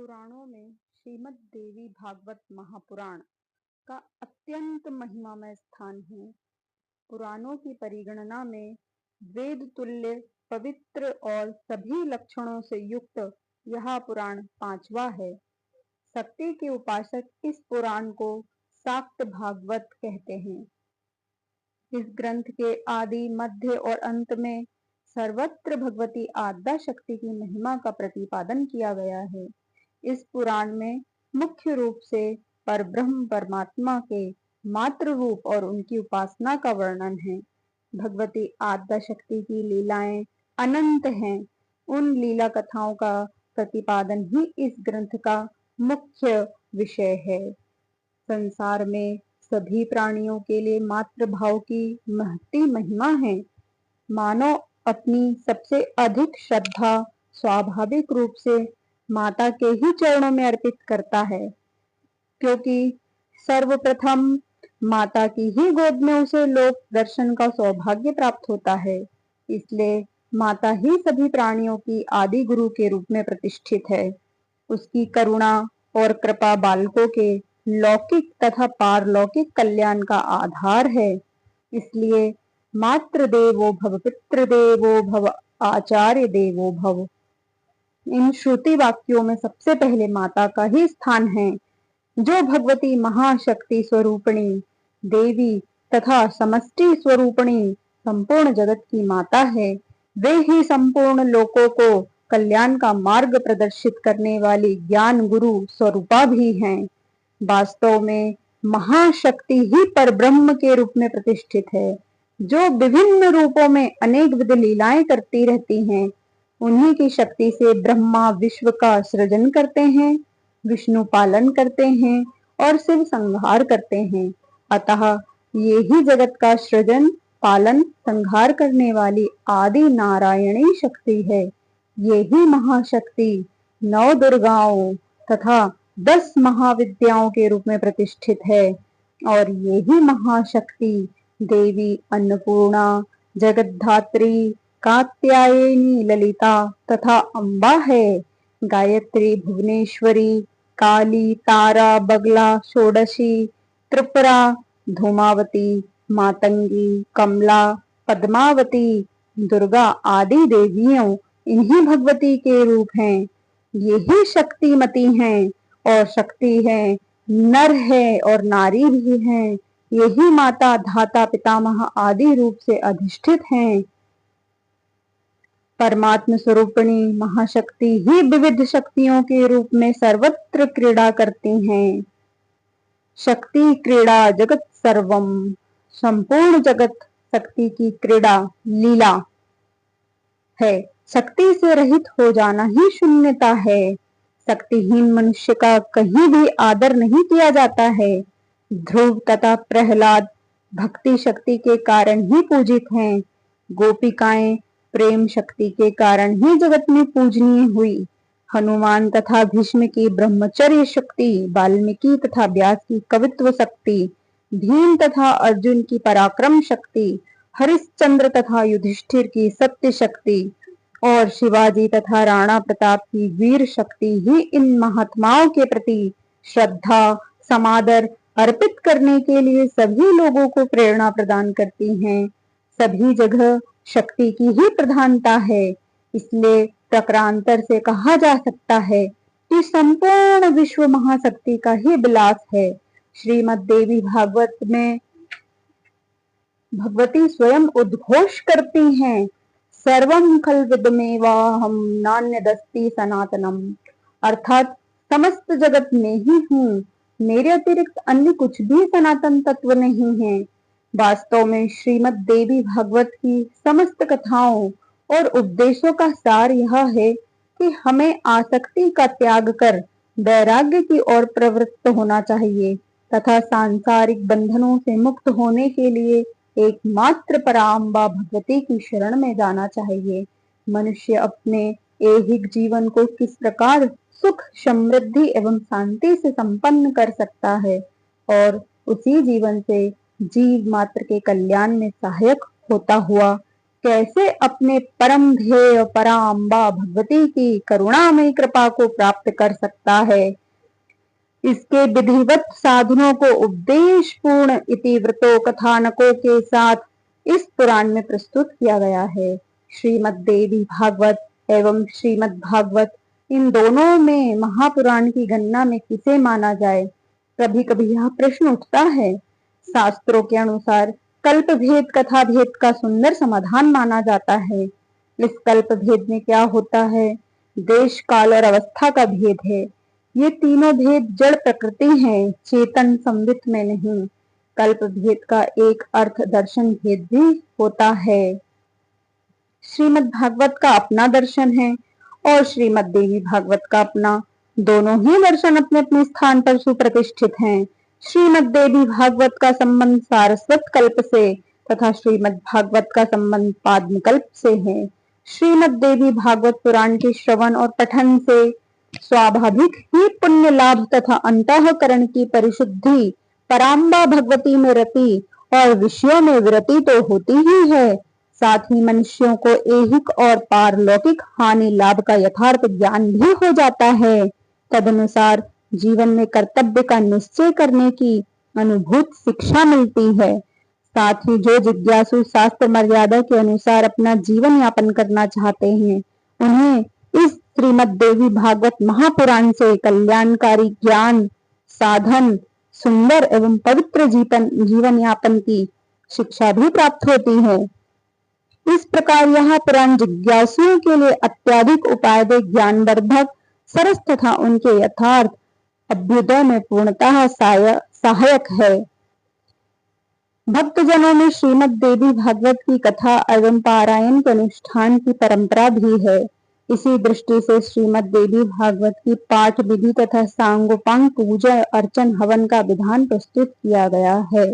पुराणों में श्रीमद् देवी भागवत महापुराण का अत्यंत महिमामय स्थान है। पुराणों की परिगणना में वेद तुल्य पवित्र और सभी लक्षणों से युक्त यह पुराण पांचवा है। शक्ति के उपासक इस पुराण को शाक्त भागवत कहते हैं। इस ग्रंथ के आदि मध्य और अंत में सर्वत्र भगवती आद्या शक्ति की महिमा का प्रतिपादन किया गया है। इस पुराण में मुख्य रूप से परब्रह्म परमात्मा के मात्र रूप और उनकी उपासना का वर्णन है। भगवती आद्या शक्ति की लीलाएं अनंत हैं। उन लीला कथाओं का प्रतिपादन ही इस ग्रंथ का मुख्य विषय है। संसार में सभी प्राणियों के लिए मातृ भाव की महती महिमा है। मानव अपनी सबसे अधिक श्रद्धा स्वाभाविक रूप से माता के ही चरणों में अर्पित करता है, क्योंकि सर्वप्रथम माता की ही गोद में उसे लोक दर्शन का सौभाग्य प्राप्त होता है। इसलिए माता ही सभी प्राणियों की आदि गुरु के रूप में प्रतिष्ठित है। उसकी करुणा और कृपा बालकों के लौकिक तथा पारलौकिक कल्याण का आधार है। इसलिए मातृ देवो भव, पितृ देवो भव, आचार्य देवो भव, इन श्रुति वाक्यों में सबसे पहले माता का ही स्थान है, जो भगवती महाशक्ति स्वरूपिणी देवी तथा समष्टि स्वरूपिणी संपूर्ण जगत की माता है। वे ही संपूर्ण लोकों को कल्याण का मार्ग प्रदर्शित करने वाली ज्ञान गुरु स्वरूपा भी हैं। वास्तव में महाशक्ति ही परब्रह्म के रूप में प्रतिष्ठित है, जो विभिन्न रूपों में अनेक विध लीलाएं करती रहती हैं। उन्हीं की शक्ति से ब्रह्मा विश्व का सृजन करते हैं, विष्णु पालन करते हैं और शिव संहार करते हैं। अतः ये ही जगत का सृजन पालन संहार करने वाली आदि नारायणी शक्ति है। ये ही महाशक्ति 9 दुर्गाओं तथा 10 महाविद्याओं के रूप में प्रतिष्ठित है। और ये ही महाशक्ति देवी अन्नपूर्णा, जगद्धात्री, कात्यायनी, ललिता तथा अम्बा है। गायत्री, भुवनेश्वरी, काली, तारा, बगला, षोडशी, त्रिपुरा, धूमावती, मातंगी, कमला, पद्मावती, दुर्गा आदि देवियों इन्हीं भगवती के रूप हैं। ये ही शक्तिमती हैं और शक्ति है, नर है और नारी भी हैं। यही माता धाता पितामह आदि रूप से अधिष्ठित हैं। परमात्म स्वरूपिणी महाशक्ति ही विविध शक्तियों के रूप में सर्वत्र क्रीड़ा करती हैं। शक्ति क्रीड़ा जगत सर्वम, संपूर्ण जगत शक्ति की क्रीड़ा लीला है। शक्ति से रहित हो जाना ही शून्यता है। शक्तिहीन मनुष्य का कहीं भी आदर नहीं किया जाता है। ध्रुव तथा प्रहलाद भक्ति शक्ति के कारण ही पूजित हैं। गोपिकाएं प्रेम शक्ति के कारण ही जगत में पूजनीय हुई। हनुमान तथा भीष्म की ब्रह्मचर्य शक्ति, वाल्मीकि तथा व्यास की कवित्व शक्ति, भीम तथा अर्जुन की पराक्रम शक्ति, हरिश्चंद्र तथा युधिष्ठिर की सत्य शक्ति और शिवाजी तथा राणा प्रताप की वीर शक्ति ही इन महात्माओं के प्रति श्रद्धा समादर अर्पित करने के लिए सभी लोगों को प्रेरणा प्रदान करती हैं। सभी जगह शक्ति की ही प्रधानता है। इसलिए प्रकरांतर से कहा जा सकता है कि संपूर्ण विश्व महाशक्ति का ही विलास है। श्रीमद् देवी भागवत में भगवती स्वयं उद्घोष करती हैं, सर्वं खल्विदमेवाहं नान्यदस्ति सनातनम, अर्थात समस्त जगत में ही हूँ, मेरे अतिरिक्त अन्य कुछ भी सनातन तत्व नहीं है। वास्तव में श्रीमद् देवी भागवत की समस्त कथाओं और उपदेशों का सार यह है कि हमें आसक्ति का त्याग कर वैराग्य की ओर प्रवृत्त होना चाहिए तथा सांसारिक बंधनों से मुक्त होने के लिए एकमात्र पराम्बा भगवती की शरण में जाना चाहिए। मनुष्य अपने ऐहिक जीवन को किस प्रकार सुख समृद्धि एवं शांति से संपन्न कर सकता है और उसी जीवन से जीव मात्र के कल्याण में सहायक होता हुआ कैसे अपने परम ध्येय पराम्बा भगवती की करुणामयी कृपा को प्राप्त कर सकता है, इसके विधिवत साधनों को उपदेश पूर्ण इतिवृत्तों कथानकों के साथ इस पुराण में प्रस्तुत किया गया है। श्रीमद् देवी भागवत एवं श्रीमद् भागवत, इन दोनों में महापुराण की गणना में किसे माना जाए? कभी कभी यह प्रश्न उठता है। शास्त्रों के अनुसार कल्प भेद कथा भेद का सुंदर समाधान माना जाता है। इस कल्प भेद में क्या होता है? देश काल और अवस्था का भेद है। ये तीनों भेद जड़ प्रकृति हैं, चेतन संवित में नहीं। कल्प भेद का एक अर्थ दर्शन भेद भी होता है। श्रीमद् भागवत का अपना दर्शन है और श्रीमद् देवी भागवत का अपना। दोनों ही दर्शन अपने अपने स्थान पर सुप्रतिष्ठित हैं। श्रीमद् देवी भागवत का संबंध सारस्वत कल्प से तथा श्रीमद् भागवत का संबंध पाद्म कल्प से है। श्रीमद् देवी भागवत पुराण के श्रवण और पठन से स्वाभाविक ही पुण्य लाभ तथा अंतःकरण की परिशुद्धि, पराम्बा भगवती में रति और विषयों में विरति तो होती ही है, साथ ही मनुष्यों को ऐहिक और पारलौकिक हानि लाभ का यथार्थ ज्ञान भी हो जाता है। तदनुसार जीवन में कर्तव्य का निश्चय करने की अनुभूत शिक्षा मिलती है। साथ ही जो जिज्ञासु शास्त्र मर्यादा के अनुसार अपना जीवन यापन करना चाहते हैं, उन्हें इस श्रीमद् देवी भागवत महापुराण से कल्याणकारी ज्ञान, साधन, सुंदर एवं पवित्र जीवन यापन की शिक्षा भी प्राप्त होती है। इस प्रकार यह पुराण जिज्ञासुओं के लिए अत्याधिक उपायदे ज्ञानवर्धक, सरस तथा उनके यथार्थ अभ्युदय में पूर्णतः सहायक है। भक्तजनों में श्रीमद् देवी भागवत की कथा एवं पारायण के अनुष्ठान की परंपरा भी है। इसी दृष्टि से श्रीमद् देवी भागवत की पाठ विधि तथा सांगोपांग पूजा अर्चन हवन का विधान प्रस्तुत किया गया है।